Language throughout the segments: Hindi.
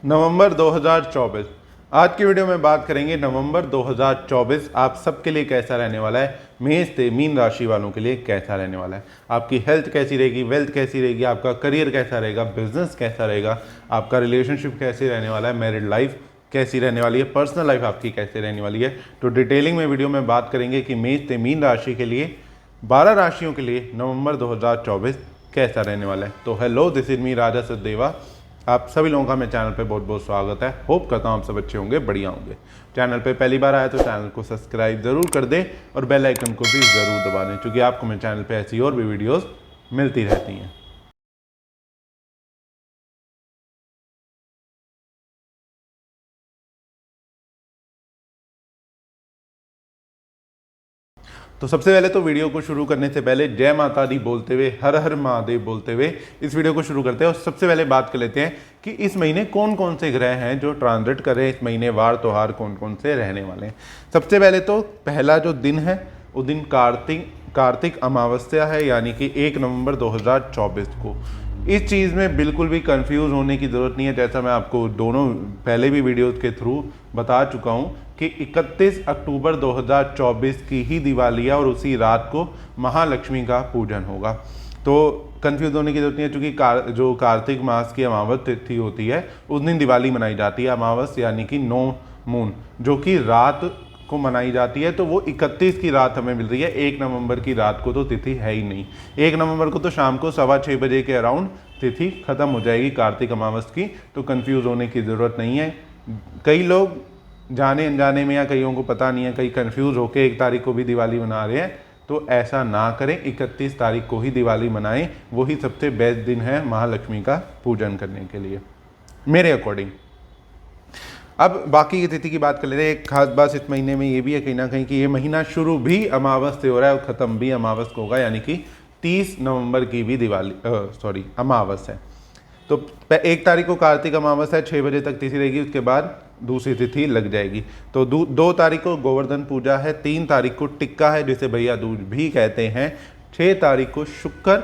नवंबर 2024। आज की वीडियो में बात करेंगे नवंबर 2024 आप सबके लिए कैसा रहने वाला है। मेष से मीन राशि वालों के लिए कैसा रहने वाला है। आपकी हेल्थ कैसी रहेगी, वेल्थ कैसी रहेगी, आपका करियर कैसा रहेगा, बिजनेस कैसा रहेगा, आपका रिलेशनशिप कैसे रहने वाला है, मैरिड लाइफ कैसी रहने वाली है, पर्सनल लाइफ आपकी कैसे रहने वाली है। तो डिटेलिंग में वीडियो में बात करेंगे कि मेष से मीन राशि के लिए 12 राशियों के लिए नवंबर 2024 कैसा रहने वाला है। तो हेलो, दिस इज मी राजा सचदेवा। आप सभी लोगों का मेरे चैनल पे बहुत बहुत स्वागत है। होप करता हूँ आप सब अच्छे होंगे, बढ़िया होंगे। चैनल पे पहली बार आया तो चैनल को सब्सक्राइब ज़रूर कर दें और बेल आइकन को भी ज़रूर दबा दें, क्योंकि आपको मेरे चैनल पे ऐसी और भी वीडियोस मिलती रहती हैं। तो सबसे पहले तो वीडियो को शुरू करने से पहले जय माता दी बोलते हुए, हर हर महादेव बोलते हुए इस वीडियो को शुरू करते हैं। और सबसे पहले बात कर लेते हैं कि इस महीने कौन कौन से ग्रह हैं जो ट्रांजिट कर रहे हैं, इस महीने वार त्योहार कौन कौन से रहने वाले हैं। सबसे पहले तो पहला जो दिन है वो दिन कार्तिक अमावस्या है, यानी कि 1 नवंबर 2024 को। इस चीज़ में बिल्कुल भी कंफ्यूज होने की ज़रूरत नहीं है, जैसा मैं आपको दोनों पहले भी वीडियोज़ के थ्रू बता चुका हूँ कि 31 अक्टूबर 2024 की ही दिवाली है और उसी रात को महालक्ष्मी का पूजन होगा। तो कंफ्यूज होने की जरूरत नहीं है, क्योंकि जो कार्तिक मास की अमावस तिथि होती है उस दिन दिवाली मनाई जाती है। अमावस यानी कि नो मून, जो कि रात को मनाई जाती है, तो वो 31 की रात हमें मिल रही है। 1 नवंबर की रात को तो तिथि है ही नहीं। 1 नवंबर को तो शाम को 6:15 बजे के अराउंड तिथि खत्म हो जाएगी कार्तिक अमावस की। तो कंफ्यूज होने की ज़रूरत नहीं है। कई लोग जाने अनजाने में, या कईयों को पता नहीं है, कई कंफ्यूज होकर 1 तारीख को भी दिवाली मना रहे हैं, तो ऐसा ना करें। 31 तारीख को ही दिवाली मनाएं, वही सबसे बेस्ट दिन है महालक्ष्मी का पूजन करने के लिए, मेरे अकॉर्डिंग। अब बाकी की तिथि की बात कर लेते हैं। एक खास बात इस महीने में ये भी है कहीं ना कहीं कि ये महीना शुरू भी अमावस से हो रहा है और ख़त्म भी अमावस को होगा, यानी कि 30 नवंबर की भी अमावस है। तो 1 तारीख को कार्तिक अमावस है, 6 बजे तक तिथि रहेगी, उसके बाद दूसरी तिथि लग जाएगी। तो 2 तारीख को गोवर्धन पूजा है, 3 तारीख को टिक्का है जिसे भैया दूज भी कहते हैं, 6 तारीख को शुक्र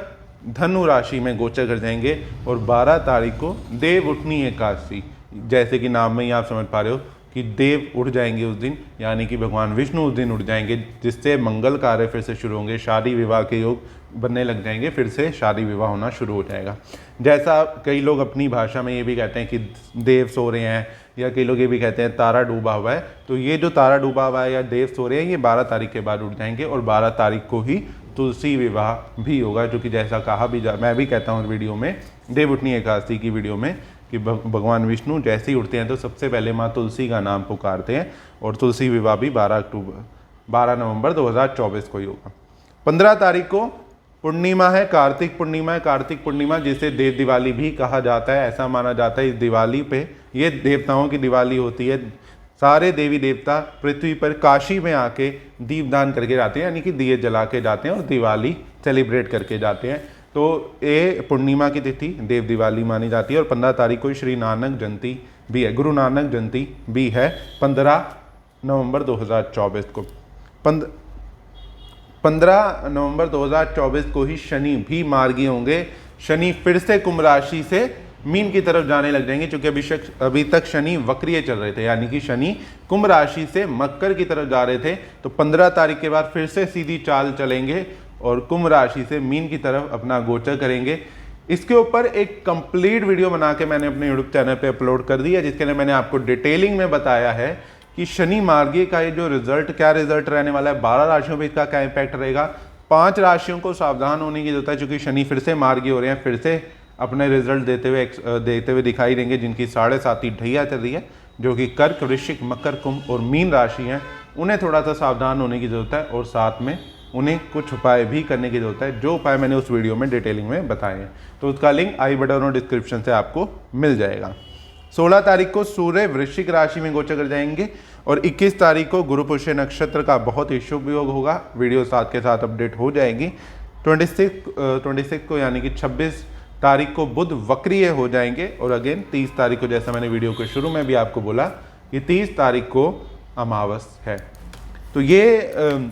धनु राशि में गोचर कर जाएंगे और 12 तारीख को देव उठनी एकादशी। जैसे कि नाम में ही आप समझ पा रहे हो कि देव उठ जाएंगे उस दिन, यानी कि भगवान विष्णु उस दिन उठ जाएंगे, जिससे मंगल कार्य फिर से शुरू होंगे, शादी विवाह के योग बनने लग जाएंगे, फिर से शादी विवाह होना शुरू हो जाएगा। जैसा कई लोग अपनी भाषा में ये भी कहते हैं कि देव सो रहे हैं, या कई लोग ये भी कहते हैं तारा डूबा हुआ है। तो ये जो तारा डूबा हुआ है या देव सो रहे हैं, ये 12 तारीख के बाद उठ जाएंगे और 12 तारीख को ही तुलसी विवाह भी होगा, जो कि जैसा कहा भी मैं भी कहता हूँ वीडियो में, देव उठनी एकादशी की वीडियो में, कि भगवान विष्णु जैसे ही उठते हैं तो सबसे पहले माँ तुलसी का नाम पुकारते हैं और तुलसी विवाह भी 12 नवंबर 2024 को ही होगा। 15 तारीख को पूर्णिमा है, कार्तिक पूर्णिमा है। कार्तिक पूर्णिमा जिसे देव दिवाली भी कहा जाता है, ऐसा माना जाता है इस दिवाली पे, ये देवताओं की दिवाली होती है। सारे देवी देवता पृथ्वी पर काशी में आके दीपदान करके जाते हैं, यानी कि दिए जला के जाते हैं और दिवाली सेलिब्रेट करके जाते हैं। तो ये पूर्णिमा की तिथि देव दिवाली मानी जाती है। और 15 तारीख को श्री नानक जयंती भी है, गुरु नानक जयंती भी है 15 नवंबर 2024 को। 15 नवंबर 2024 को ही शनि भी मार्गी होंगे। शनि फिर से कुंभ राशि से मीन की तरफ जाने लग जाएंगे, क्योंकि अभी तक शनि वक्रीय चल रहे थे, यानी कि शनि कुंभ राशि से मकर की तरफ जा रहे थे। तो 15 तारीख के बाद फिर से सीधी चाल चलेंगे और कुंभ राशि से मीन की तरफ अपना गोचर करेंगे। इसके ऊपर एक कंप्लीट वीडियो बना के मैंने अपने यूट्यूब चैनल पे अपलोड कर दी है, जिसके लिए मैंने आपको डिटेलिंग में बताया है कि शनि मार्गी का ये जो क्या रिजल्ट रहने वाला है, 12 राशियों पे इसका क्या इम्पैक्ट रहेगा। 5 राशियों को सावधान होने की जरूरत है, क्योंकि शनि फिर से मार्गी हो रहे हैं, फिर से अपने रिजल्ट देते हुए दिखाई देंगे, जिनकी 7.5 ढैया चल रही है, जो कि कर्क, वृश्चिक, मकर, कुंभ और मीन राशि हैं। उन्हें थोड़ा सा सावधान होने की जरूरत है और साथ में उन्हें कुछ उपाय भी करने की जरूरत है, जो उपाय मैंने उस वीडियो में डिटेलिंग में बताए हैं। तो उसका लिंक आई बटन और डिस्क्रिप्शन से आपको मिल जाएगा। 16 तारीख को सूर्य वृश्चिक राशि में गोचर कर जाएंगे और 21 तारीख को गुरु पुष्य नक्षत्र का बहुत ही शुभ योग होगा। वीडियो साथ के साथ अपडेट हो जाएगी। 26 को यानी कि 26 तारीख को बुध वक्रीय हो जाएंगे और अगेन 30 तारीख को, जैसा मैंने वीडियो के शुरू में भी आपको बोला, कि 30 तारीख को अमावस है। तो ये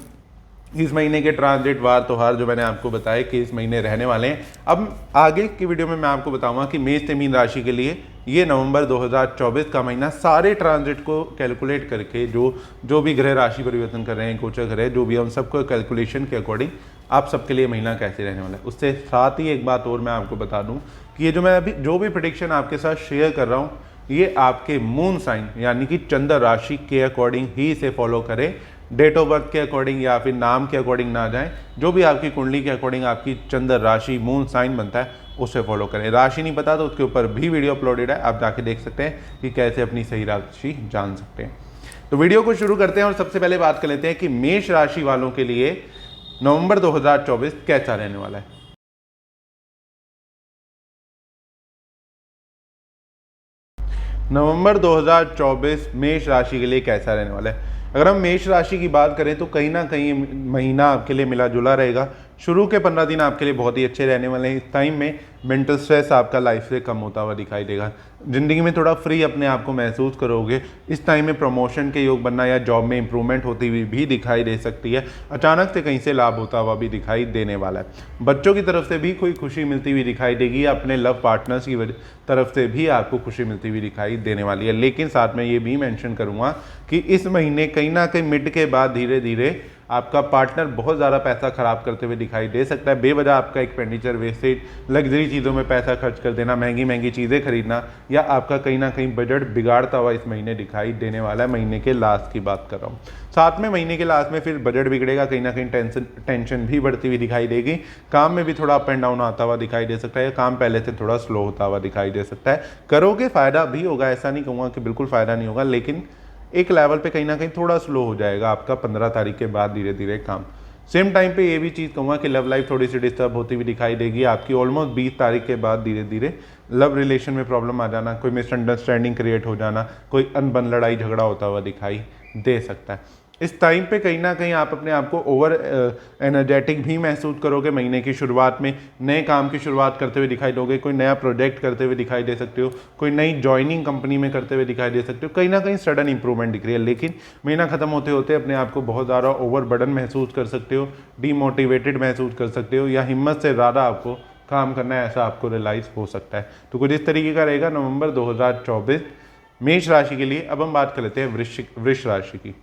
इस महीने के ट्रांजिट वार त्योहार जो मैंने आपको बताया कि इस महीने रहने वाले हैं। अब आगे की वीडियो में मैं आपको बताऊंगा कि मेष से मीन राशि के लिए ये नवंबर 2024 का महीना सारे ट्रांजिट को कैलकुलेट करके जो भी ग्रह राशि परिवर्तन कर रहे हैं, गोचर ग्रह जो भी है, उन सबको कैलकुलेशन के अकॉर्डिंग आप सबके लिए महीना कैसे रहने वाला है। उससे साथ ही एक बात और मैं आपको बता दूं कि ये जो भी प्रेडिक्शन आपके साथ शेयर कर रहा हूँ, ये आपके मून साइन यानी कि चंद्र राशि के अकॉर्डिंग ही इसे फॉलो करें। डेट ऑफ बर्थ के अकॉर्डिंग या फिर नाम के अकॉर्डिंग ना जाएं। जो भी आपकी कुंडली के अकॉर्डिंग आपकी चंद्र राशि मून साइन बनता है उसे फॉलो करें। राशि नहीं पता तो उसके ऊपर भी वीडियो अपलोडेड है, आप जाके देख सकते हैं कि कैसे अपनी सही राशि जान सकते हैं। तो वीडियो को शुरू करते हैं और सबसे पहले बात कर लेते हैं कि मेष राशि वालों के लिए नवंबर 2024 कैसा रहने वाला है। नवंबर 2024 मेष राशि के लिए कैसा रहने वाला है। अगर हम मेष राशि की बात करें तो कहीं ना कहीं महीना आपके लिए मिला जुला रहेगा। शुरू के 15 दिन आपके लिए बहुत ही अच्छे रहने वाले हैं। इस टाइम में मेंटल स्ट्रेस आपका लाइफ से कम होता हुआ दिखाई देगा। ज़िंदगी में थोड़ा फ्री अपने आप को महसूस करोगे। इस टाइम में प्रमोशन के योग बनना या जॉब में इंप्रूवमेंट होती हुई भी दिखाई दे सकती है। अचानक से कहीं से लाभ होता हुआ भी दिखाई देने वाला है। बच्चों की तरफ से भी कोई खुशी मिलती हुई दिखाई देगी। अपने लव पार्टनर्स की तरफ से भी आपको खुशी मिलती हुई दिखाई देने वाली है। लेकिन साथ में ये भी मेंशन करूँगा कि इस महीने कहीं ना कहीं मिड के बाद धीरे धीरे आपका पार्टनर बहुत ज़्यादा पैसा खराब करते हुए दिखाई दे सकता है। बेवजह आपका एक्सपेंडिचर, वेस्टेज, लग्जरी चीज़ों में पैसा खर्च कर देना, महंगी महंगी चीज़ें खरीदना या आपका कहीं ना कहीं बजट बिगाड़ता हुआ इस महीने दिखाई देने वाला है। महीने के लास्ट की बात कर रहा हूँ। साथ में महीने के लास्ट में फिर बजट बिगड़ेगा, कहीं ना कहीं टेंशन भी बढ़ती हुई दिखाई देगी। काम में भी थोड़ा अप एंड डाउन आता हुआ दिखाई दे सकता है। काम पहले से थोड़ा स्लो होता हुआ दिखाई दे सकता है। करोगे फ़ायदा भी होगा, ऐसा नहीं कहूँगा कि बिल्कुल फ़ायदा नहीं होगा, लेकिन एक लेवल पे कहीं ना कहीं थोड़ा स्लो हो जाएगा आपका 15 तारीख के बाद धीरे धीरे काम। सेम टाइम पे ये भी चीज़ कहूँगा कि लव लाइफ थोड़ी सी डिस्टर्ब होती हुई दिखाई देगी आपकी। ऑलमोस्ट 20 तारीख के बाद धीरे धीरे लव रिलेशन में प्रॉब्लम आ जाना, कोई मिसअंडरस्टैंडिंग क्रिएट हो जाना, कोई अनबन लड़ाई झगड़ा होता हुआ दिखाई दे सकता है। इस टाइम पे कहीं ना कहीं आप अपने आप को ओवर एनर्जेटिक भी महसूस करोगे। महीने की शुरुआत में नए काम की शुरुआत करते हुए दिखाई दोगे। कोई नया प्रोजेक्ट करते हुए दिखाई दे सकते हो। कोई नई जॉइनिंग कंपनी में करते हुए दिखाई दे सकते हो। कहीं ना कहीं सडन इंप्रूवमेंट दिख रही है। लेकिन महीना खत्म होते होते अपने आप को बहुत ज़्यादा ओवर बर्डन महसूस कर सकते हो, डीमोटिवेटेड महसूस कर सकते हो, या हिम्मत से ज़्यादा आपको काम करना है ऐसा आपको रियलाइज़ हो सकता है। तो कुछ इस तरीके का रहेगा नवंबर 2024 मेष राशि के लिए। अब हम बात कर लेते हैं वृष राशि की।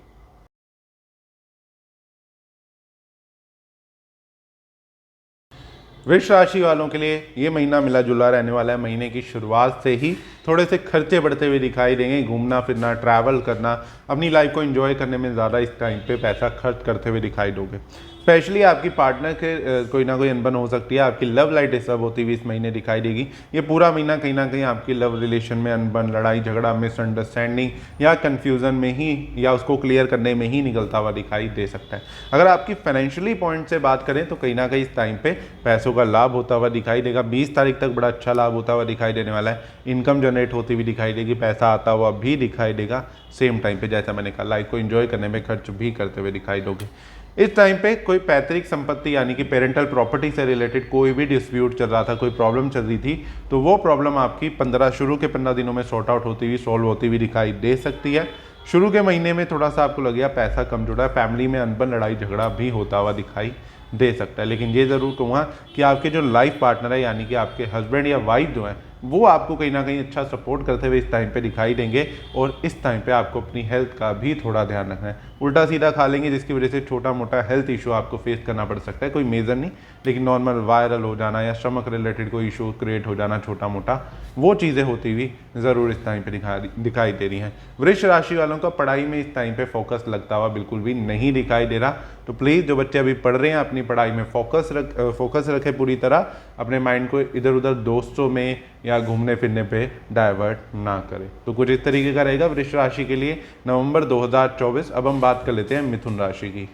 वृष राशि वालों के लिए ये महीना मिला जुला रहने वाला है। महीने की शुरुआत से ही थोड़े से खर्चे बढ़ते हुए दिखाई देंगे। घूमना फिरना, ट्रैवल करना, अपनी लाइफ को एंजॉय करने में ज़्यादा इस टाइम पे पैसा खर्च करते हुए दिखाई दोगे। स्पेशली आपकी पार्टनर के कोई ना कोई अनबन हो सकती है। आपकी लव लाइफ डिस्टर्ब होती हुई इस महीने दिखाई देगी। ये पूरा महीना कहीं ना कहीं आपकी लव रिलेशन में अनबन, लड़ाई झगड़ा, मिसअंडरस्टैंडिंग या कन्फ्यूज़न में ही या उसको क्लियर करने में ही निकलता हुआ दिखाई दे सकता है। अगर आपकी फाइनेंशियली पॉइंट से बात करें तो कहीं ना कहीं इस टाइम पे पैसों का लाभ होता हुआ दिखाई देगा। 20 तारीख तक बड़ा अच्छा लाभ होता हुआ दिखाई देने वाला है। इनकम जनरेट होती हुई दिखाई देगी, पैसा आता हुआ भी दिखाई देगा। सेम टाइम पे जैसा मैंने कहा, लाइफ को एंजॉय करने में खर्च भी करते हुए दिखाई दोगे। इस टाइम पे कोई पैतृक संपत्ति यानी कि पेरेंटल प्रॉपर्टी से रिलेटेड कोई भी डिस्प्यूट चल रहा था, कोई प्रॉब्लम चल रही थी, तो वो प्रॉब्लम आपकी शुरू के 15 दिनों में सॉर्ट आउट होती हुई, सॉल्व होती हुई दिखाई दे सकती है। शुरू के महीने में थोड़ा सा आपको लगेगा पैसा कम जुड़ा है, फैमिली में अनबन, लड़ाई झगड़ा भी होता हुआ दिखाई दे सकता है। लेकिन ये ज़रूर कहूँगा कि आपके जो लाइफ पार्टनर है यानी कि आपके हस्बैंड या वाइफ जो है वो आपको कहीं ना कहीं अच्छा सपोर्ट करते हुए इस टाइम पे दिखाई देंगे। और इस टाइम पे आपको अपनी हेल्थ का भी थोड़ा ध्यान रखना है। उल्टा सीधा खा लेंगे जिसकी वजह से छोटा मोटा हेल्थ इशू आपको फेस करना पड़ सकता है। कोई मेजर नहीं, लेकिन नॉर्मल वायरल हो जाना या स्टमक रिलेटेड कोई इशू क्रिएट हो जाना छोटा मोटा, वो चीज़ें होती हुई ज़रूर इस टाइम पे दिखाई दे रही हैं। वृष राशि वालों का पढ़ाई में इस टाइम पे फोकस लगता हुआ बिल्कुल भी नहीं दिखाई दे रहा। तो प्लीज़ जो बच्चे अभी पढ़ रहे हैं अपनी पढ़ाई में फोकस रखें पूरी तरह। अपने माइंड को इधर उधर दोस्तों में या घूमने फिरने पे डाइवर्ट ना करें। तो कुछ इस तरीके का रहेगा वृष राशि के लिए नवंबर 2024। अब हम बात कर लेते हैं मिथुन राशि की।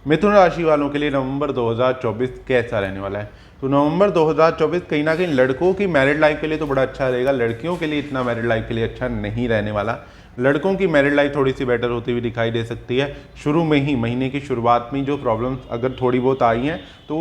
मिथुन राशि वालों के लिए नवंबर 2024 कैसा रहने वाला है। तो नवंबर 2024 कहीं ना कहीं लड़कों की मैरिड लाइफ के लिए तो बड़ा अच्छा रहेगा। लड़कियों के लिए इतना मैरिड लाइफ के लिए अच्छा नहीं रहने वाला। लड़कों की मैरिड लाइफ थोड़ी सी बेटर होती हुई दिखाई दे सकती है। शुरू में ही महीने की शुरुआत में जो प्रॉब्लम्स अगर थोड़ी बहुत आई हैं तो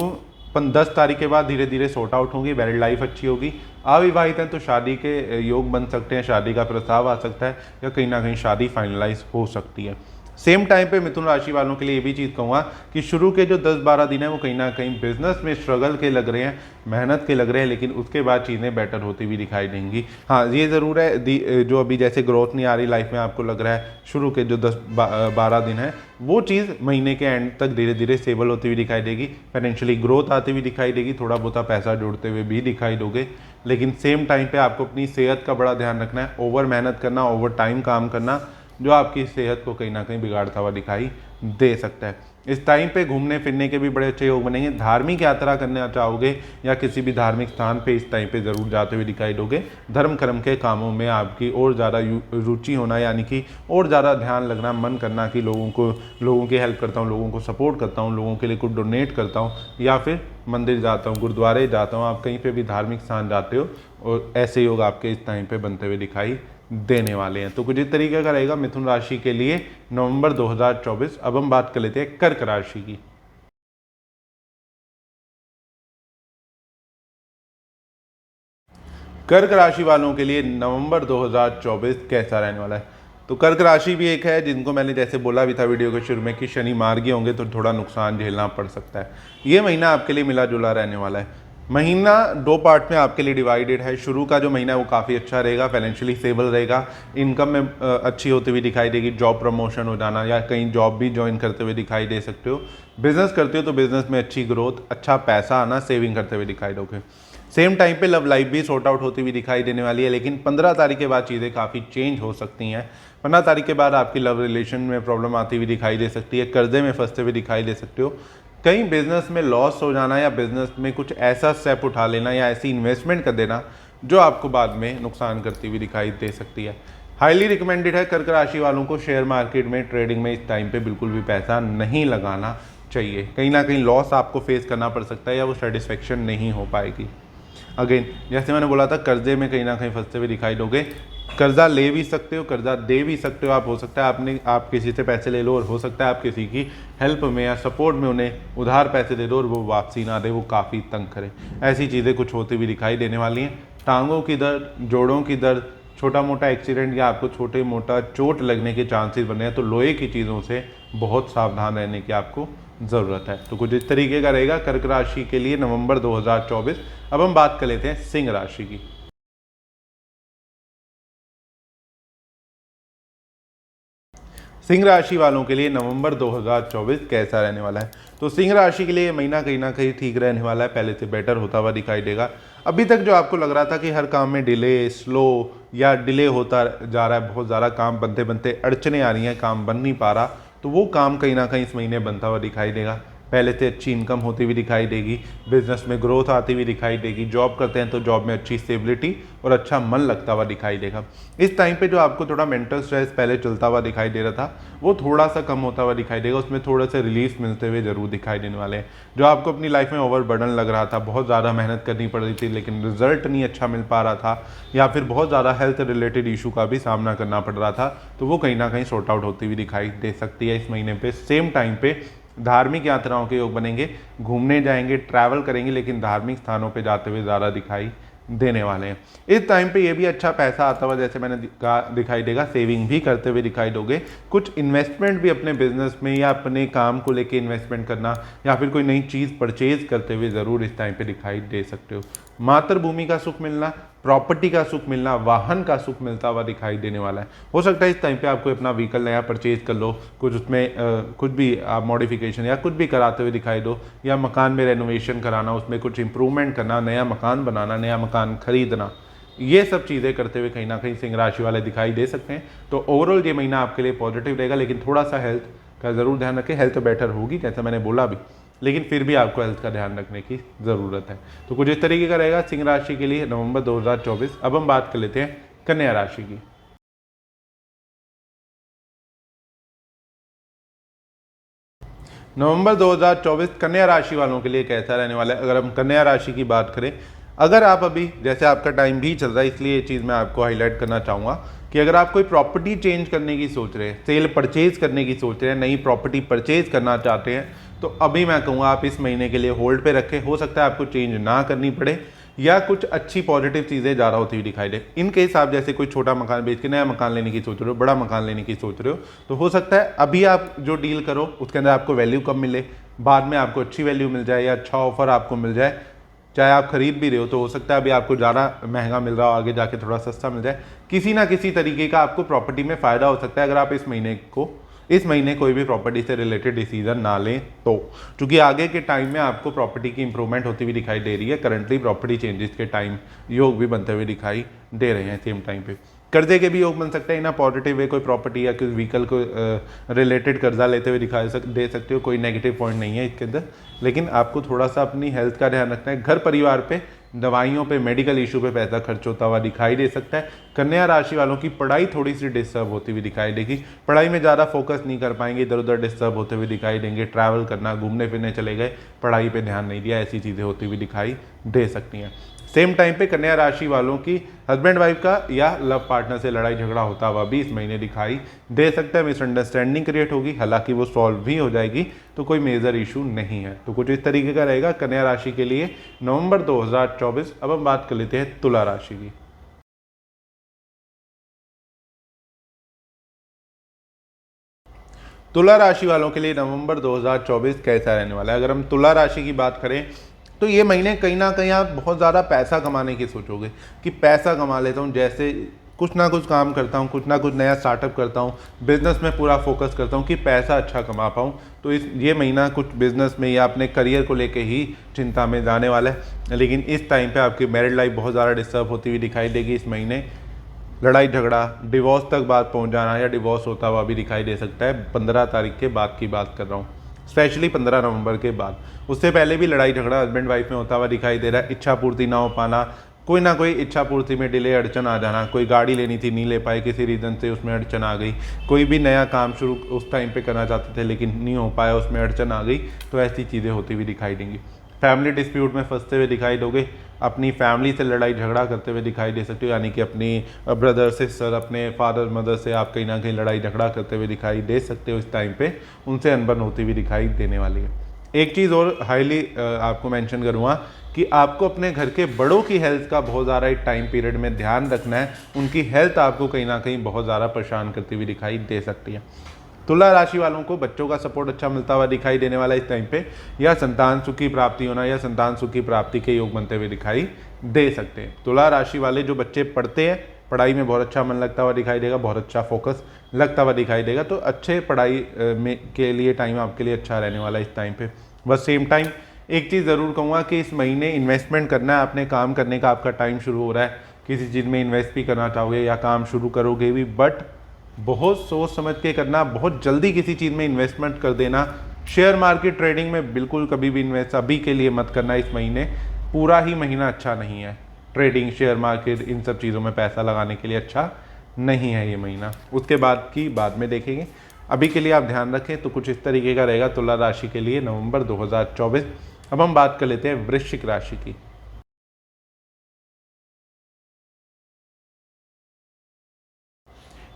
10 तारीख के बाद धीरे धीरे सॉर्ट आउट होंगी, मैरिड लाइफ अच्छी होगी। अविवाहित हैं तो शादी के योग बन सकते हैं, शादी का प्रस्ताव आ सकता है या कहीं ना कहीं शादी फाइनलाइज हो सकती है। सेम टाइम पे मिथुन राशि वालों के लिए ये भी चीज़ कहूँगा कि शुरू के जो 10-12 दिन है वो कहीं ना कहीं बिजनेस में स्ट्रगल के लग रहे हैं, मेहनत के लग रहे हैं, लेकिन उसके बाद चीज़ें बेटर होती हुई दिखाई देंगी। हाँ, ये ज़रूर है जो अभी जैसे ग्रोथ नहीं आ रही लाइफ में, आपको लग रहा है शुरू के जो 10-12 दिन है वो चीज़ महीने के एंड तक धीरे धीरे स्टेबल होती हुई दिखाई देगी, फाइनेंशियली ग्रोथ आती हुई दिखाई देगी, थोड़ा बहुत पैसा जोड़ते हुए भी दिखाई दोगे। लेकिन सेम टाइम पे आपको अपनी सेहत का बड़ा ध्यान रखना है, ओवर मेहनत करना, ओवर टाइम काम करना जो आपकी सेहत को कहीं ना कहीं बिगाड़ता हुआ दिखाई दे सकता है। इस टाइम पे घूमने फिरने के भी बड़े अच्छे योग बनेंगे। धार्मिक यात्रा करना चाहोगे या किसी भी धार्मिक स्थान पे इस टाइम पे ज़रूर जाते हुए दिखाई दोगे। धर्म कर्म के कामों में आपकी और ज़्यादा रुचि होना, यानी कि और ज़्यादा ध्यान लगना, मन करना कि लोगों की हेल्प करता हूँ, लोगों को सपोर्ट करता हूँ, लोगों के लिए कुछ डोनेट करता हूँ, या फिर मंदिर जाता हूँ, गुरुद्वारे जाता हूँ, आप कहीं पर भी धार्मिक स्थान जाते हो, और ऐसे योग आपके इस टाइम पर बनते हुए दिखाई देने वाले हैं। तो कुछ इस तरीके का रहेगा मिथुन राशि के लिए नवंबर 2024। अब हम बात कर लेते हैं कर्क राशि की। कर्क राशि वालों के लिए नवंबर 2024 कैसा रहने वाला है? तो कर्क राशि भी एक है जिनको मैंने जैसे बोला भी था वीडियो के शुरू में कि शनि मार्गी होंगे तो थोड़ा नुकसान झेलना पड़ सकता है। ये महीना आपके लिए मिला जुला रहने वाला है। महीना दो पार्ट में आपके लिए डिवाइडेड है। शुरू का जो महीना है वो काफ़ी अच्छा रहेगा, फाइनेंशियली स्टेबल रहेगा, इनकम में अच्छी होती हुई दिखाई देगी, जॉब प्रमोशन हो जाना या कहीं जॉब भी ज्वाइन करते हुए दिखाई दे सकते हो। बिजनेस करते हो तो बिजनेस में अच्छी ग्रोथ, अच्छा पैसा आना, सेविंग करते हुए दिखाई दोगे। सेम टाइम पे लव लाइफ भी सॉर्ट आउट होती हुई दिखाई देने वाली है, लेकिन 15 तारीख के बाद चीज़ें काफ़ी चेंज हो सकती हैं। 15 तारीख के बाद आपकी लव रिलेशन में प्रॉब्लम आती हुई दिखाई दे सकती है, कर्जे में फंसते हुए दिखाई दे सकते हो, कहीं बिजनेस में लॉस हो जाना या बिजनेस में कुछ ऐसा स्टेप उठा लेना या ऐसी इन्वेस्टमेंट कर देना जो आपको बाद में नुकसान करती हुई दिखाई दे सकती है। हाईली रिकमेंडेड है कर्क राशि वालों को शेयर मार्केट में, ट्रेडिंग में इस टाइम पे बिल्कुल भी पैसा नहीं लगाना चाहिए। कहीं ना कहीं लॉस आपको फेस करना पड़ सकता है या वो सेटिस्फेक्शन नहीं हो पाएगी। अगेन जैसे मैंने बोला था, कर्जे में कहीं ना कहीं फंसते हुए दिखाई दोगे। कर्जा ले भी सकते हो, कर्जा दे भी सकते हो, आप हो सकता है आप किसी से पैसे ले लो और हो सकता है आप किसी की हेल्प में या सपोर्ट में उन्हें उधार पैसे दे दो और वो वापसी ना दे, वो काफ़ी तंग करे। ऐसी चीज़ें कुछ होती हुई दिखाई देने वाली हैं। टांगों की दर्द, जोड़ों की दर्द, छोटा मोटा एक्सीडेंट या आपको छोटे मोटा चोट लगने के चांसेस बने हैं, तो लोहे की चीज़ों से बहुत सावधान रहने की आपको ज़रूरत है। तो कुछ इस तरीके का रहेगा कर्क राशि के लिए नवंबर 2024। अब हम बात कर लेते हैं सिंह राशि की। सिंह राशि वालों के लिए नवंबर 2024 कैसा रहने वाला है? तो सिंह राशि के लिए महीना कहीं ना कहीं ठीक रहने वाला है, पहले से बेटर होता हुआ दिखाई देगा। अभी तक जो आपको लग रहा था कि हर काम में डिले, स्लो या डिले होता जा रहा है, बहुत ज़्यादा काम बनते बनते अड़चने आ रही हैं, काम बन नहीं पा रहा, तो वो काम कहीं ना कहीं इस महीने बनता हुआ दिखाई देगा। पहले से अच्छी इनकम होती हुई दिखाई देगी, बिजनेस में ग्रोथ आती हुई दिखाई देगी, जॉब करते हैं तो जॉब में अच्छी स्टेबिलिटी और अच्छा मन लगता हुआ दिखाई देगा। इस टाइम पे जो आपको थोड़ा मेंटल स्ट्रेस पहले चलता हुआ दिखाई दे रहा था वो थोड़ा सा कम होता हुआ दिखाई देगा, उसमें थोड़े से रिलीफ मिलते हुए जरूर दिखाई देने वाले हैं। जो आपको अपनी लाइफ में ओवरबर्डन लग रहा था, बहुत ज़्यादा मेहनत करनी पड़ रही थी लेकिन रिजल्ट नहीं अच्छा मिल पा रहा था, या फिर बहुत ज़्यादा हेल्थ रिलेटेड इशू का भी सामना करना पड़ रहा था, तो वो कहीं ना कहीं सॉर्ट आउट होती हुई दिखाई दे सकती है इस महीने पे। सेम टाइम पे धार्मिक यात्राओं के योग बनेंगे, घूमने जाएंगे, ट्रैवल करेंगे, लेकिन धार्मिक स्थानों पे जाते हुए ज़्यादा दिखाई देने वाले हैं। इस टाइम पे ये भी अच्छा पैसा आता हुआ जैसे मैंने कहा दिखाई देगा, सेविंग भी करते हुए दिखाई दोगे, कुछ इन्वेस्टमेंट भी अपने बिजनेस में या अपने काम को लेके इन्वेस्टमेंट करना या फिर कोई नई चीज़ परचेज करते हुए ज़रूर इस टाइम पे दिखाई दे सकते हो। मातृभूमि का सुख मिलना, प्रॉपर्टी का सुख मिलना, वाहन का सुख मिलता हुआ दिखाई देने वाला है। हो सकता है इस टाइम पे आपको अपना व्हीकल नया परचेज कर लो, कुछ उसमें कुछ भी आप मॉडिफिकेशन या कुछ भी कराते हुए दिखाई दो, या मकान में रेनोवेशन कराना, उसमें कुछ इंप्रूवमेंट करना, नया मकान बनाना, नया मकान खरीदना, ये सब चीज़ें करते हुए कहीं ना कहीं सिंह राशि वाले दिखाई दे सकते हैं। तो ओवरऑल ये महीना आपके लिए पॉजिटिव रहेगा, लेकिन थोड़ा सा हेल्थ का ज़रूर ध्यान रखें। हेल्थ बेटर होगी जैसा मैंने बोला भी, लेकिन फिर भी आपको हेल्थ का ध्यान रखने की ज़रूरत है। तो कुछ इस तरीके का रहेगा सिंह राशि के लिए नवंबर 2024। अब हम बात कर लेते हैं कन्या राशि की। नवंबर 2024 कन्या राशि वालों के लिए कैसा रहने वाला है? अगर हम कन्या राशि की बात करें, अगर आप अभी जैसे आपका टाइम भी चल रहा है, इसलिए ये चीज़ मैं आपको हाईलाइट करना चाहूँगा कि अगर आप कोई प्रॉपर्टी चेंज करने की सोच रहे हैं, सेल परचेज करने की सोच रहे हैं, नई प्रॉपर्टी परचेज करना चाहते हैं, तो अभी मैं कहूँगा आप इस महीने के लिए होल्ड पे रखें। हो सकता है आपको चेंज ना करनी पड़े, या कुछ अच्छी पॉजिटिव चीज़ें ज़्यादा होती हुई दिखाई दे। इनके हिसाब जैसे कोई छोटा मकान बेच के नया मकान लेने की सोच रहे हो, बड़ा मकान लेने की सोच रहे हो, तो हो सकता है अभी आप जो डील करो उसके अंदर आपको वैल्यू कम मिले, बाद में आपको अच्छी वैल्यू मिल जाए या अच्छा ऑफर आपको मिल जाए। चाहे आप खरीद भी रहे हो तो हो सकता है अभी आपको ज़्यादा महंगा मिल रहा हो, आगे जाके थोड़ा सस्ता मिल जाए। किसी ना किसी तरीके का आपको प्रॉपर्टी में फ़ायदा हो सकता है अगर आप इस महीने कोई भी प्रॉपर्टी से रिलेटेड डिसीजन ना लें तो, क्योंकि आगे के टाइम में आपको प्रॉपर्टी की इंप्रूवमेंट होती हुई दिखाई दे रही है। करंटली प्रॉपर्टी चेंजेस के टाइम योग भी बनते हुए दिखाई दे रहे हैं। सेम टाइम पे कर्जे के भी योग बन सकते हैं। ना पॉजिटिव वे कोई प्रॉपर्टी या कोई व्हीकल को रिलेटेड कर्जा लेते हुए दे सकते हो, कोई नेगेटिव पॉइंट नहीं है इसके अंदर। लेकिन आपको थोड़ा सा अपनी हेल्थ का ध्यान रखना है। घर परिवार पे, दवाइयों पे, मेडिकल इशू पे पैसा खर्च होता हुआ दिखाई दे सकता है। कन्या राशि वालों की पढ़ाई थोड़ी सी डिस्टर्ब होती हुई दिखाई देगी। पढ़ाई में ज़्यादा फोकस नहीं कर पाएंगे, इधर उधर डिस्टर्ब होते हुए दिखाई देंगे। ट्रैवल करना, घूमने फिरने चले गए, पढ़ाई पे ध्यान नहीं दिया, ऐसी चीज़ें होती हुई दिखाई दे सकती हैं। सेम टाइम पे कन्या राशि वालों की हस्बैंड वाइफ का या लव पार्टनर से लड़ाई झगड़ा होता हुआ भी इस महीने दिखाई दे सकता है। मिसअंडरस्टैंडिंग क्रिएट होगी, हालांकि वो सॉल्व भी हो जाएगी, तो कोई मेजर इशू नहीं है। तो कुछ इस तरीके का रहेगा कन्या राशि के लिए नवंबर 2024। अब हम बात कर लेते हैं तुला राशि की। तुला राशि वालों के लिए नवंबर 2024 कैसा रहने वाला है? अगर हम तुला राशि की बात करें तो ये महीने कहीं ना कहीं आप बहुत ज़्यादा पैसा कमाने की सोचोगे कि पैसा कमा लेता हूँ, जैसे कुछ ना कुछ काम करता हूँ, कुछ ना कुछ नया स्टार्टअप करता हूँ, बिजनेस में पूरा फोकस करता हूँ कि पैसा अच्छा कमा पाऊँ। तो ये महीना कुछ बिजनेस में या अपने करियर को लेके ही चिंता में जाने वाला है। लेकिन इस टाइम पे आपकी मैरिड लाइफ बहुत ज़्यादा डिस्टर्ब होती हुई दिखाई देगी। इस महीने लड़ाई झगड़ा, डिवोर्स तक बात पहुँच जाना या डिवोर्स होता हुआ भी दिखाई दे सकता है। 15 तारीख के बाद की बात कर रहा हूँ, स्पेशली 15 नवंबर के बाद। उससे पहले भी लड़ाई झगड़ा हस्बैंड वाइफ में होता हुआ दिखाई दे रहा है। इच्छा पूर्ति ना हो पाना, कोई ना कोई इच्छा पूर्ति में डिले, अड़चन आ जाना। कोई गाड़ी लेनी थी, नहीं ले पाए, किसी रीज़न से उसमें अड़चन आ गई। कोई भी नया काम शुरू उस टाइम पे करना चाहते थे लेकिन नहीं हो पाया, उसमें अड़चन आ गई। तो ऐसी चीज़ें होती हुई दिखाई देंगी। फैमिली डिस्प्यूट में फंसते हुए दिखाई दोगे। अपनी फैमिली से लड़ाई झगड़ा करते हुए दिखाई दे सकते हो, यानी कि अपनी ब्रदर सिस्टर, अपने फादर मदर से आप कहीं ना कहीं लड़ाई झगड़ा करते हुए दिखाई दे सकते हो। इस टाइम पे उनसे अनबन होती हुई दिखाई देने वाली है। एक चीज़ और हाईली आपको मेंशन करूँगा कि आपको अपने घर के बड़ों की हेल्थ का बहुत ज़्यादा एक टाइम पीरियड में ध्यान रखना है। उनकी हेल्थ आपको कहीं ना कहीं बहुत ज़्यादा परेशान करती हुई दिखाई दे सकती है। तुला राशि वालों को बच्चों का सपोर्ट अच्छा मिलता हुआ दिखाई देने वाला इस टाइम पे, या संतान सुख की प्राप्ति होना या संतान सुख की प्राप्ति के योग बनते हुए दिखाई दे सकते हैं। तुला राशि वाले जो बच्चे पढ़ते हैं, पढ़ाई में बहुत अच्छा मन लगता हुआ दिखाई देगा, बहुत अच्छा फोकस लगता हुआ दिखाई देगा। तो अच्छे पढ़ाई में के लिए टाइम आपके लिए अच्छा रहने वाला है इस टाइम पे। बस सेम टाइम एक चीज़ ज़रूर कहूँगा कि इस महीने इन्वेस्टमेंट करना है, अपने काम करने का आपका टाइम शुरू हो रहा है। किसी चीज़ में इन्वेस्ट भी करना चाहोगे या काम शुरू करोगे भी, बट बहुत सोच समझ के करना। बहुत जल्दी किसी चीज़ में इन्वेस्टमेंट कर देना, शेयर मार्केट ट्रेडिंग में बिल्कुल कभी भी इन्वेस्ट अभी के लिए मत करना। इस महीने पूरा ही महीना अच्छा नहीं है। ट्रेडिंग, शेयर मार्केट, इन सब चीज़ों में पैसा लगाने के लिए अच्छा नहीं है ये महीना। उसके बाद की बाद में देखेंगे। अभी के लिए आप ध्यान रखें। तो कुछ इस तरीके का रहेगा तुला राशि के लिए नवंबर 2024। अब हम बात कर लेते हैं वृश्चिक राशि की।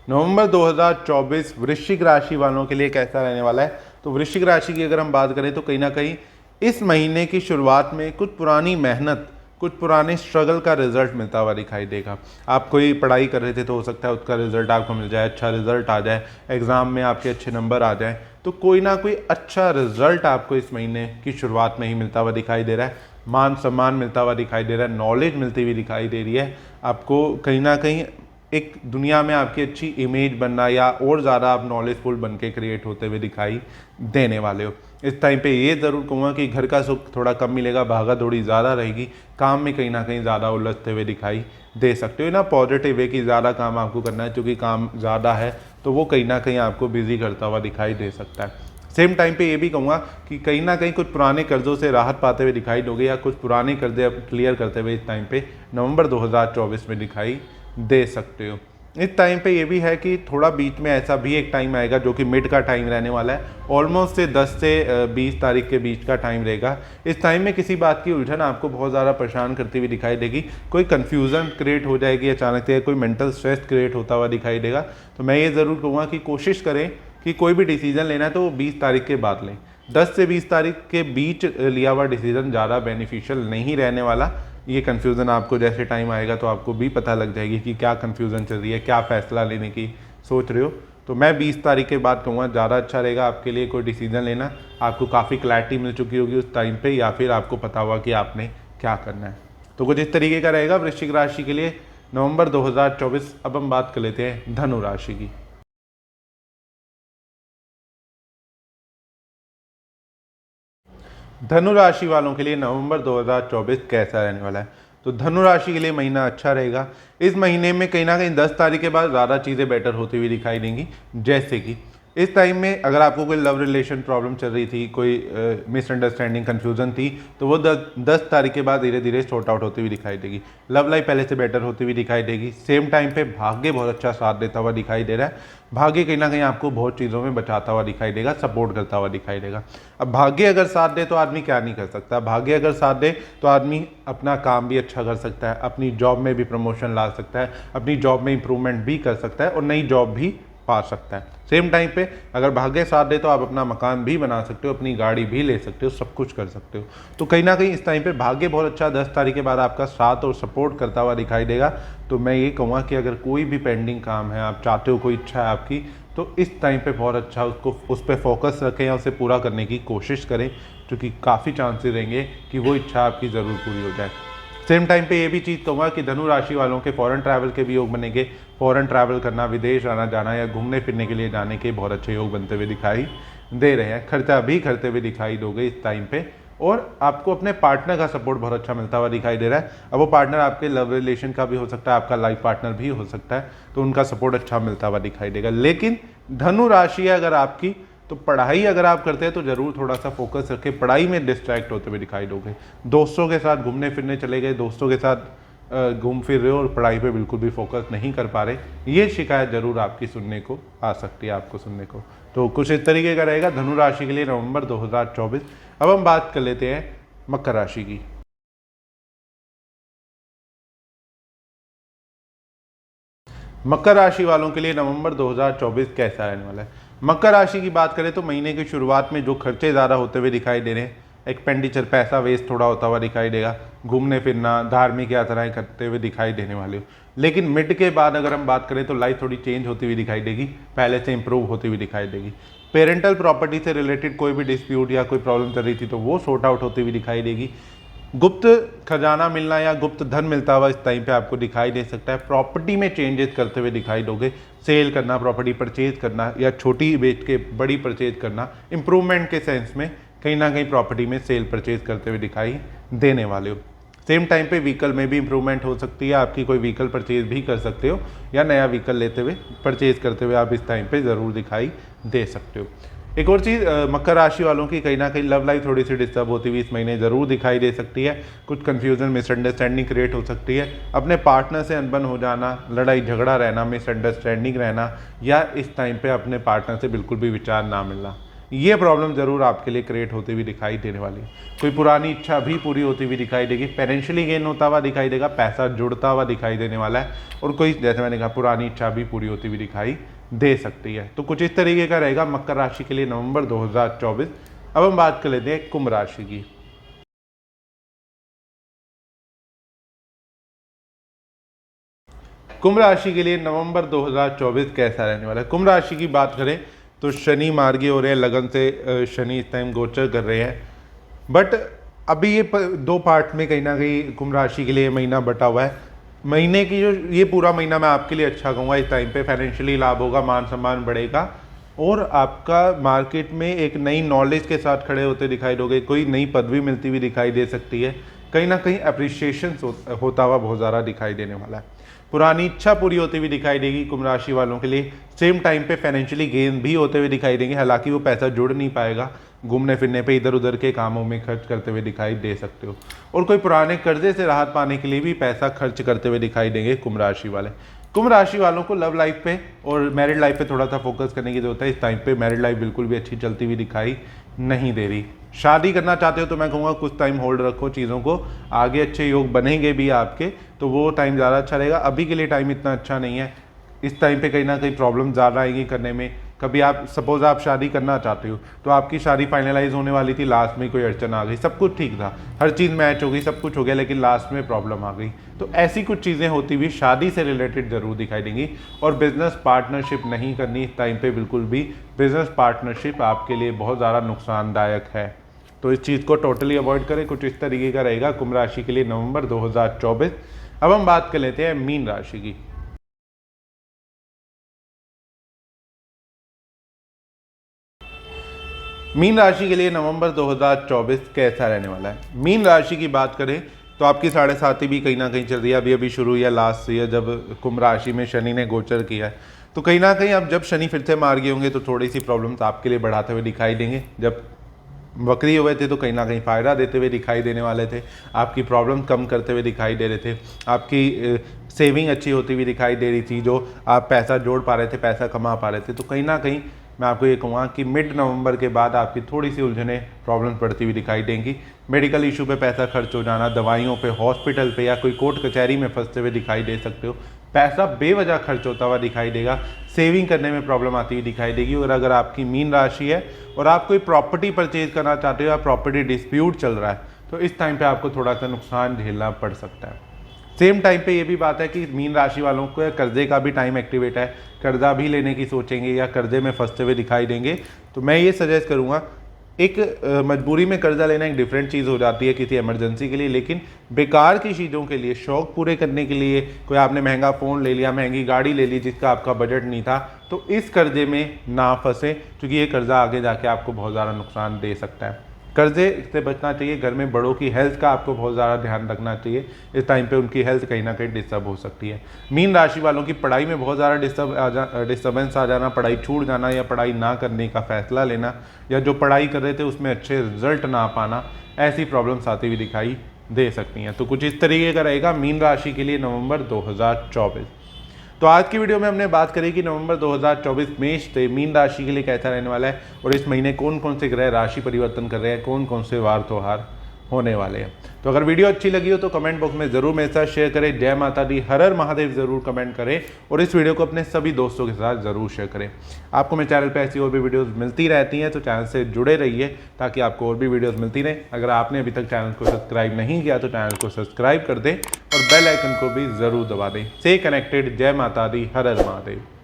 नवंबर 2024 वृश्चिक राशि वालों के लिए कैसा रहने वाला है? तो वृश्चिक राशि की अगर हम बात करें तो कहीं ना कहीं इस महीने की शुरुआत में कुछ पुरानी मेहनत, कुछ पुराने स्ट्रगल का रिजल्ट मिलता हुआ दिखाई देगा। आप कोई पढ़ाई कर रहे थे तो हो सकता है उसका रिजल्ट आपको मिल जाए, अच्छा रिजल्ट आ जाए, एग्ज़ाम में आपके अच्छे नंबर आ जाए। तो कोई ना कोई अच्छा रिजल्ट आपको इस महीने की शुरुआत में ही मिलता हुआ दिखाई दे रहा है। मान सम्मान मिलता हुआ दिखाई दे रहा है, नॉलेज मिलती हुई दिखाई दे रही है। आपको कहीं ना कहीं एक दुनिया में आपकी अच्छी इमेज बनना या और ज़्यादा आप नॉलेजफुल बन के क्रिएट होते हुए दिखाई देने वाले हो। इस टाइम पे ये ज़रूर कहूँगा कि घर का सुख थोड़ा कम मिलेगा, भागा दौड़ी ज़्यादा रहेगी, काम में कहीं ना कहीं ज़्यादा उलझते हुए दिखाई दे सकते हो। ना पॉजिटिव वे कि ज़्यादा काम आपको करना है, क्योंकि काम ज़्यादा है तो वो कहीं ना कहीं आपको बिजी करता हुआ दिखाई दे सकता है। सेम टाइम पे ये भी कहूँगा कि कहीं ना कहीं कुछ पुराने कर्जों से राहत पाते हुए दिखाई दोगे, या कुछ पुराने कर्जे क्लियर करते हुए इस टाइम पे नवंबर 2024 में दिखाई दे सकते हो। इस टाइम पे ये भी है कि थोड़ा बीच में ऐसा भी एक टाइम आएगा जो कि मिड का टाइम रहने वाला है। ऑलमोस्ट से 10 से 20 तारीख के बीच का टाइम रहेगा। इस टाइम में किसी बात की उलझन आपको बहुत ज़्यादा परेशान करती हुई दिखाई देगी। कोई कन्फ्यूज़न क्रिएट हो जाएगी अचानक से, कोई मेंटल स्ट्रेस क्रिएट होता हुआ दिखाई देगा। तो मैं ये ज़रूर कहूँगा कि कोशिश करें कि कोई भी डिसीजन लेना है तो वो 20 तारीख के बाद लें। 10 से 20 तारीख के बीच लिया हुआ डिसीजन ज़्यादा बेनिफिशियल नहीं रहने वाला। ये कन्फ्यूज़न आपको जैसे टाइम आएगा तो आपको भी पता लग जाएगी कि क्या कन्फ्यूज़न चल रही है, क्या फ़ैसला लेने की सोच रहे हो। तो मैं 20 तारीख के बाद कहूँगा ज़्यादा अच्छा रहेगा आपके लिए कोई डिसीजन लेना। आपको काफ़ी क्लैरिटी मिल चुकी होगी उस टाइम पे, या फिर आपको पता होगा कि आपने क्या करना है। तो कुछ इस तरीके का रहेगा वृश्चिक राशि के लिए नवंबर 2024। अब हम बात कर लेते हैं धनु राशि की। धनु राशि वालों के लिए नवंबर 2024 कैसा रहने वाला है? तो धनु राशि के लिए महीना अच्छा रहेगा। इस महीने में कहीं ना कहीं 10 तारीख के बाद ज़्यादा चीज़ें बेटर होती हुई दिखाई देंगी। जैसे कि इस टाइम में अगर आपको कोई लव रिलेशन प्रॉब्लम चल रही थी, कोई मिसअंडरस्टैंडिंग कन्फ्यूजन थी, तो वो 10 तारीख के बाद धीरे धीरे सॉर्ट आउट होती हुई दिखाई देगी। लव लाइफ पहले से बेटर होती हुई दिखाई देगी। सेम टाइम पे भाग्य बहुत अच्छा साथ देता हुआ दिखाई दे रहा है। भाग्य कहीं ना कहीं आपको बहुत चीज़ों में बचाता हुआ दिखाई देगा, सपोर्ट करता हुआ दिखाई देगा। अब भाग्य अगर साथ दे तो आदमी क्या नहीं कर सकता? भाग्य अगर साथ दे तो आदमी अपना काम भी अच्छा कर सकता है, अपनी जॉब में भी प्रमोशन ला सकता है, अपनी जॉब में इंप्रूवमेंट भी कर सकता है और नई जॉब भी पा सकता है। सेम टाइम पे अगर भाग्य साथ दे तो आप अपना मकान भी बना सकते हो, अपनी गाड़ी भी ले सकते हो, सब कुछ कर सकते हो। तो कहीं ना कहीं इस टाइम पे भाग्य बहुत अच्छा 10 तारीख के बाद आपका साथ और सपोर्ट करता हुआ दिखाई देगा। तो मैं ये कहूँगा कि अगर कोई भी पेंडिंग काम है, आप चाहते हो, कोई इच्छा है आपकी, तो इस टाइम पे बहुत अच्छा उस पर फोकस रखें या उसे पूरा करने की कोशिश करें, क्योंकि काफ़ी चांसेस रहेंगे कि वो इच्छा आपकी ज़रूर पूरी हो जाए। सेम टाइम पे ये भी चीज़ कहूँगा कि धनु राशि वालों के फॉरेन ट्रैवल के भी योग बनेंगे। फॉरेन ट्रैवल करना, विदेश आना जाना या घूमने फिरने के लिए जाने के बहुत अच्छे योग बनते हुए दिखाई दे रहे हैं। खर्चा भी करते हुए दिखाई दोगे इस टाइम पे, और आपको अपने पार्टनर का सपोर्ट बहुत अच्छा मिलता हुआ दिखाई दे रहा है। अब वो पार्टनर आपके लव रिलेशन का भी हो सकता है, आपका लाइफ पार्टनर भी हो सकता है, तो उनका सपोर्ट अच्छा मिलता हुआ दिखाई देगा। लेकिन धनु राशि है अगर आपकी, तो पढ़ाई अगर आप करते हैं तो ज़रूर थोड़ा सा फोकस रखें, पढ़ाई में डिस्ट्रैक्ट होते हुए दिखाई दोगे। दोस्तों के साथ घूमने फिरने चले गए, दोस्तों के साथ घूम फिर रहे हो और पढ़ाई पे बिल्कुल भी फोकस नहीं कर पा रहे, ये शिकायत ज़रूर आपकी सुनने को आ सकती है, आपको सुनने को। तो कुछ इस तरीके का रहेगा धनु राशि के लिए नवंबर 2024। अब हम बात कर लेते हैं मकर राशि की। मकर राशि वालों के लिए नवंबर 2024 कैसा रहने वाला है? मकर राशि की बात करें तो महीने की शुरुआत में जो खर्चे ज़्यादा होते हुए दिखाई दे रहे हैं, एक्सपेंडिचर, पैसा वेस्ट थोड़ा होता हुआ दिखाई देगा, घूमने फिरना, धार्मिक यात्राएं करते हुए दिखाई देने वाले हो। लेकिन मिड के बाद अगर हम बात करें तो लाइफ थोड़ी चेंज होती हुई दिखाई देगी, पहले से इंप्रूव होती हुई दिखाई देगी। पेरेंटल प्रॉपर्टी से रिलेटेड कोई भी डिस्प्यूट या कोई प्रॉब्लम चल रही थी तो वो सॉर्ट आउट होती हुई दिखाई देगी। गुप्त खजाना मिलना या गुप्त धन मिलता हुआ इस टाइम पे आपको दिखाई दे सकता है। प्रॉपर्टी में चेंजेस करते हुए दिखाई दोगे, सेल करना, प्रॉपर्टी परचेज करना या छोटी बेच के बड़ी परचेज करना, इंप्रूवमेंट के सेंस में कहीं ना कहीं प्रॉपर्टी में सेल परचेज करते हुए दिखाई देने वाले हो। सेम टाइम पे व्हीकल में भी इंप्रूवमेंट हो सकती है, आपकी कोई व्हीकल परचेज भी कर सकते हो या नया व्हीकल लेते हुए परचेज करते हुए आप इस टाइम पे ज़रूर दिखाई दे सकते हो। एक और चीज़ मकर राशि वालों की कहीं ना कहीं लव लाइफ थोड़ी सी डिस्टर्ब होती हुई इस महीने ज़रूर दिखाई दे सकती है। कुछ कन्फ्यूजन, मिसअंडरस्टैंडिंग क्रिएट हो सकती है, अपने पार्टनर से अनबन हो जाना, लड़ाई झगड़ा रहना, मिसअंडरस्टैंडिंग रहना, या इस टाइम पे अपने पार्टनर से बिल्कुल भी विचार ना मिलना, ये प्रॉब्लम ज़रूर आपके लिए क्रिएट होती हुई दिखाई देने वाली है। कोई पुरानी इच्छा भी पूरी होती हुई दिखाई देगी, फाइनेंशियली गेन होता हुआ दिखाई देगा, पैसा जुड़ता हुआ दिखाई देने वाला है, और कोई, जैसे मैंने कहा, पुरानी इच्छा भी पूरी होती हुई दिखाई दे सकती है। तो कुछ इस तरीके का रहेगा मकर राशि के लिए नवंबर 2024। अब हम बात कर लेते हैं कुंभ राशि की। कुंभ राशि के लिए नवंबर 2024 कैसा रहने वाला है? कुंभ राशि की बात करें तो शनि मार्गी हो रहे हैं, लगन से शनि इस टाइम गोचर कर रहे हैं। बट अभी ये दो पार्ट में कहीं ना कहीं कुंभ राशि के लिए महीना बटा हुआ है। महीने की जो ये पूरा महीना मैं आपके लिए अच्छा कहूँगा। इस टाइम पे फाइनेंशियली लाभ होगा, मान सम्मान बढ़ेगा, और आपका मार्केट में एक नई नॉलेज के साथ खड़े होते दिखाई दोगे। कोई नई पदवी मिलती हुई दिखाई दे सकती है, कहीं ना कहीं अप्रिशिएशन होता हुआ बहुत ज़्यादा दिखाई देने वाला है। पुरानी इच्छा पूरी होती हुई दिखाई देगी कुंभ राशि वालों के लिए। सेम टाइम पे फाइनेंशियली गेन भी होते हुए दिखाई देंगे, हालांकि वो पैसा जुड़ नहीं पाएगा, घूमने फिरने पे इधर उधर के कामों में खर्च करते हुए दिखाई दे सकते हो। और कोई पुराने कर्जे से राहत पाने के लिए भी पैसा खर्च करते हुए दिखाई देंगे कुंभ राशि वाले। कुंभ राशि वालों को लव लाइफ पे और मैरिड लाइफ पे थोड़ा सा फोकस करने की जरूरत है। इस टाइम पे मैरिड लाइफ बिल्कुल भी अच्छी चलती हुई दिखाई नहीं दे रही। शादी करना चाहते हो तो मैं कहूँगा कुछ टाइम होल्ड रखो चीज़ों को, आगे अच्छे योग बनेंगे भी आपके, तो वो टाइम ज़्यादा अच्छा रहेगा। अभी के लिए टाइम इतना अच्छा नहीं है। इस टाइम पे कहीं ना कहीं प्रॉब्लम ज़्यादा आएंगी करने में, कभी आप सपोज आप शादी करना चाहते हो तो आपकी शादी फाइनलाइज होने वाली थी, लास्ट में कोई अड़चन आ गई, सब कुछ ठीक था, हर चीज़ मैच हो गई, सब कुछ हो गया, लेकिन लास्ट में प्रॉब्लम आ गई। तो ऐसी कुछ चीज़ें होती हुई शादी से रिलेटेड ज़रूर दिखाई देंगी। और बिजनेस पार्टनरशिप नहीं करनी इस टाइम पे बिल्कुल भी। बिजनेस पार्टनरशिप आपके लिए बहुत ज़्यादा नुकसानदायक है, तो इस चीज़ को टोटली अवॉइड करें। कुछ इस तरीके का रहेगा कुंभ राशि के लिए नवंबर 2024। अब हम बात कर लेते हैं मीन राशि की। मीन राशि के लिए नवंबर 2024 कैसा रहने वाला है। मीन राशि की बात करें तो आपकी 7.5 भी कहीं ना कहीं चल रही है, अभी अभी शुरू हुई लास्ट से जब कुंभ राशि में शनि ने गोचर किया है। तो कहीं ना कहीं अब जब शनि फिर से मार गए होंगे तो थोड़ी सी प्रॉब्लम्स आपके लिए बढ़ाते हुए दिखाई देंगे। जब वक्री हुए थे तो कहीं ना कहीं फ़ायदा देते हुए दिखाई देने वाले थे, आपकी प्रॉब्लम कम करते हुए दिखाई दे रहे थे, आपकी सेविंग अच्छी होती हुई दिखाई दे रही थी, जो आप पैसा जोड़ पा रहे थे, पैसा कमा पा रहे थे। तो कहीं ना कहीं मैं आपको ये कहूँगा कि मिड नवंबर के बाद आपकी थोड़ी सी उलझने प्रॉब्लम्स बढ़ती हुई दिखाई देंगी। मेडिकल इशू पे पैसा खर्च हो जाना, दवाइयों पे, हॉस्पिटल पे या कोई कोर्ट कचहरी में फंसते हुए दिखाई दे सकते हो। पैसा बेवजह खर्च होता हुआ दिखाई देगा, सेविंग करने में प्रॉब्लम आती हुई दिखाई देगी। और अगर आपकी मीन राशि है और आप कोई प्रॉपर्टी परचेज करना चाहते हो या प्रॉपर्टी डिस्प्यूट चल रहा है तो इस टाइम पे आपको थोड़ा सा नुकसान झेलना पड़ सकता है। सेम टाइम पे ये भी बात है कि मीन राशि वालों को कर्जे का भी टाइम एक्टिवेट है, कर्जा भी लेने की सोचेंगे या कर्जे में फंसते हुए दिखाई देंगे। तो मैं ये सजेस्ट करूँगा, एक मजबूरी में कर्जा लेना एक डिफरेंट चीज़ हो जाती है किसी इमरजेंसी के लिए, लेकिन बेकार की चीज़ों के लिए, शौक पूरे करने के लिए, कोई आपने महंगा फ़ोन ले लिया, महंगी गाड़ी ले ली जिसका आपका बजट नहीं था, तो इस कर्जे में ना फंसे, क्योंकि ये कर्जा आगे जाके आपको बहुत ज़्यादा नुकसान दे सकता है। कर्जे से बचना चाहिए। घर में बड़ों की हेल्थ का आपको बहुत ज़्यादा ध्यान रखना चाहिए, इस टाइम पे उनकी हेल्थ कहीं ना कहीं डिस्टर्ब हो सकती है। मीन राशि वालों की पढ़ाई में बहुत ज़्यादा डिस्टर्बेंस आ जाना, पढ़ाई छूट जाना या पढ़ाई ना करने का फैसला लेना, या जो पढ़ाई कर रहे थे उसमें अच्छे रिजल्ट ना पाना, ऐसी प्रॉब्लम्स आती हुई दिखाई दे सकती हैं। तो कुछ इस तरीके का रहेगा मीन राशि के लिए नवंबर 2024। तो आज की वीडियो में हमने बात करी कि नवंबर 2024 मेष से मीन राशि के लिए कैसा रहने वाला है और इस महीने कौन कौन से ग्रह राशि परिवर्तन कर रहे हैं, कौन कौन से वार त्योहार होने वाले हैं। तो अगर वीडियो अच्छी लगी हो तो कमेंट बॉक्स में ज़रूर मेरे साथ शेयर करें। जय माता दी, हर हर महादेव ज़रूर कमेंट करें और इस वीडियो को अपने सभी दोस्तों के साथ ज़रूर शेयर करें। आपको मेरे चैनल पर ऐसी और भी वीडियोज़ मिलती रहती हैं, तो चैनल से जुड़े रहिए ताकि आपको और भी वीडियोज़ मिलती रहें। अगर आपने अभी तक चैनल को सब्सक्राइब नहीं किया तो चैनल को सब्सक्राइब कर दें और बेल आइकन को भी ज़रूर दबा दें। से कनेक्टेड। जय माता दी, हर हर महादेव।